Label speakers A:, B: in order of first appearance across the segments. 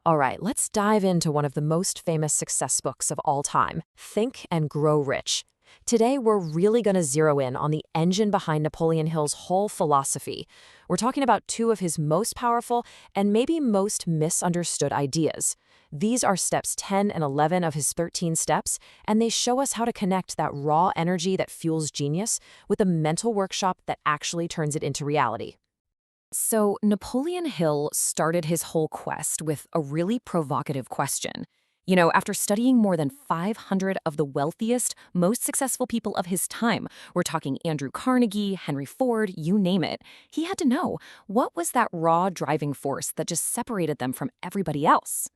A: All right, let's dive into one of the most famous success books of all time, Think and Grow Rich. Today, we're really going to zero in on the engine behind Napoleon Hill's whole philosophy. We're talking about two of his most powerful and maybe most misunderstood ideas. These are steps 10 and 11 of his 13 steps, and they show us how to connect that raw energy that fuels genius with a mental workshop that actually turns it into reality. So, Napoleon Hill started his whole quest with a really provocative question. After studying more than 500 of the wealthiest, most successful people of his time, we're talking Andrew Carnegie, Henry Ford, you name it, he had to know, what was that raw driving force that just separated them from everybody else?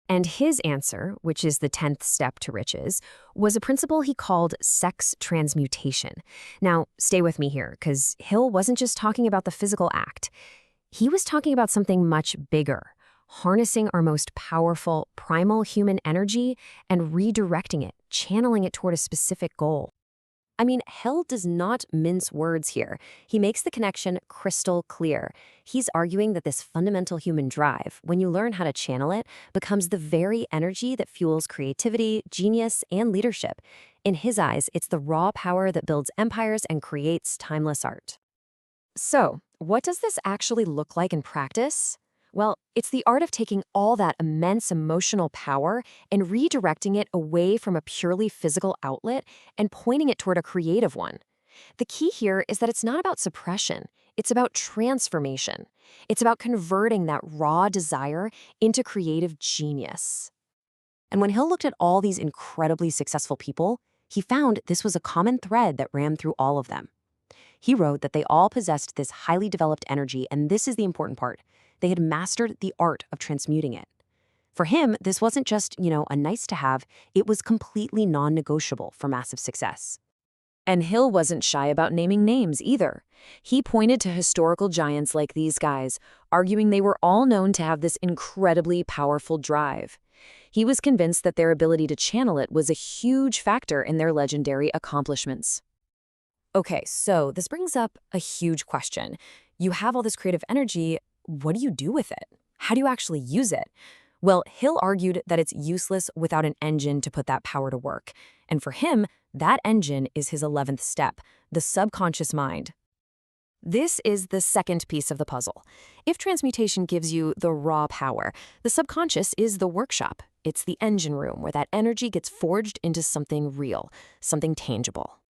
A: And his answer, which is the 10th step to riches, was a principle he called sex transmutation. Now, stay with me here, because Hill wasn't just talking about the physical act. He was talking about something much bigger, harnessing our most powerful, primal human energy and redirecting it, channeling it toward a specific goal. I mean, Hill does not mince words here. He makes the connection crystal clear. He's arguing that this fundamental human drive, when you learn how to channel it, becomes the very energy that fuels creativity, genius, and leadership. In his eyes, it's the raw power that builds empires and creates timeless art. So, what does this actually look like in practice? Well, it's the art of taking all that immense emotional power and redirecting it away from a purely physical outlet and pointing it toward a creative one. The key here is that it's not about suppression, it's about transformation. It's about converting that raw desire into creative genius. And when Hill looked at all these incredibly successful people, he found this was a common thread that ran through all of them. He wrote that they all possessed this highly developed energy, and this is the important part. They had mastered the art of transmuting it. For him, this wasn't just, a nice to have, it was completely non-negotiable for massive success. And Hill wasn't shy about naming names either. He pointed to historical giants like these guys, arguing they were all known to have this incredibly powerful drive. He was convinced that their ability to channel it was a huge factor in their legendary accomplishments. Okay, so this brings up a huge question. You have all this creative energy, what do you do with it? How do you actually use it? Well, Hill argued that it's useless without an engine to put that power to work. And for him, that engine is his 11th step, the subconscious mind. This is the second piece of the puzzle. If transmutation gives you the raw power, the subconscious is the workshop. It's the engine room where that energy gets forged into something real, something tangible.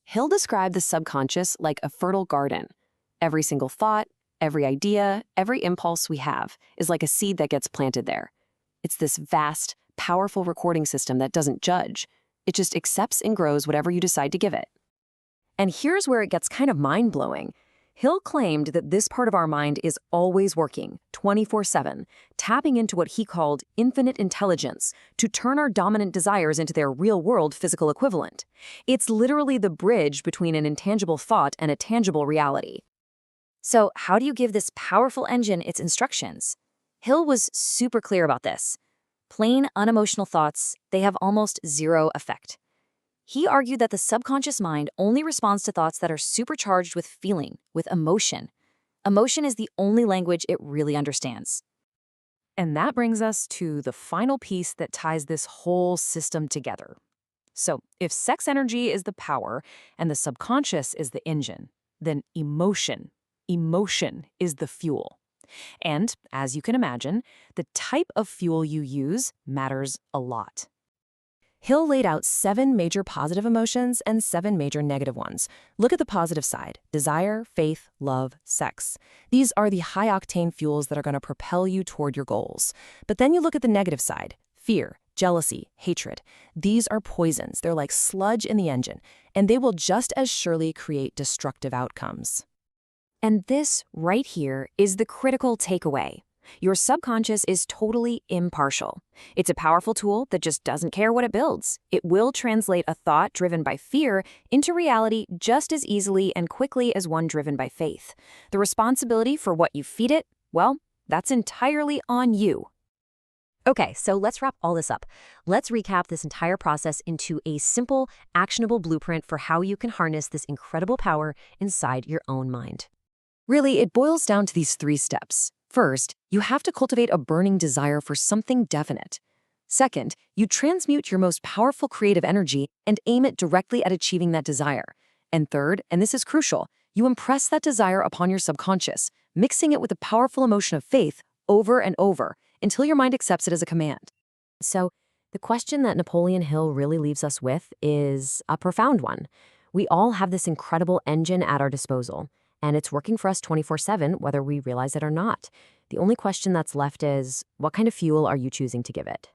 A: Hill described the subconscious like a fertile garden. Every single thought, every idea, every impulse we have is like a seed that gets planted there. It's this vast, powerful recording system that doesn't judge. It just accepts and grows whatever you decide to give it. And here's where it gets kind of mind-blowing. Hill claimed that this part of our mind is always working, 24/7, tapping into what he called infinite intelligence to turn our dominant desires into their real-world physical equivalent. It's literally the bridge between an intangible thought and a tangible reality. So how do you give this powerful engine its instructions? Hill was super clear about this. Plain, unemotional thoughts, they have almost zero effect. He argued that the subconscious mind only responds to thoughts that are supercharged with feeling, with emotion. Emotion is the only language it really understands. And that brings us to the final piece that ties this whole system together. So if sex energy is the power and the subconscious is the engine, then emotion is the fuel. And, as you can imagine, the type of fuel you use matters a lot. Hill laid out 7 major positive emotions and 7 major negative ones. Look at the positive side: desire, faith, love, sex. These are the high-octane fuels that are going to propel you toward your goals. But then you look at the negative side: fear, jealousy, hatred. These are poisons. They're like sludge in the engine, and they will just as surely create destructive outcomes. And this, right here, is the critical takeaway. Your subconscious is totally impartial. It's a powerful tool that just doesn't care what it builds. It will translate a thought driven by fear into reality just as easily and quickly as one driven by faith. The responsibility for what you feed it, well, that's entirely on you. Okay, so let's wrap all this up. Let's recap this entire process into a simple, actionable blueprint for how you can harness this incredible power inside your own mind. Really, it boils down to these 3 steps.
B: First, you have to cultivate a burning desire for something definite. Second, you transmute your most powerful creative energy and aim it directly at achieving that desire. And third, and this is crucial, you impress that desire upon your subconscious, mixing it with the powerful emotion of faith over and over until your mind accepts it as a command.
A: So, the question that Napoleon Hill really leaves us with is a profound one. We all have this incredible engine at our disposal, and it's working for us 24/7, whether we realize it or not. The only question that's left is, what kind of fuel are you choosing to give it?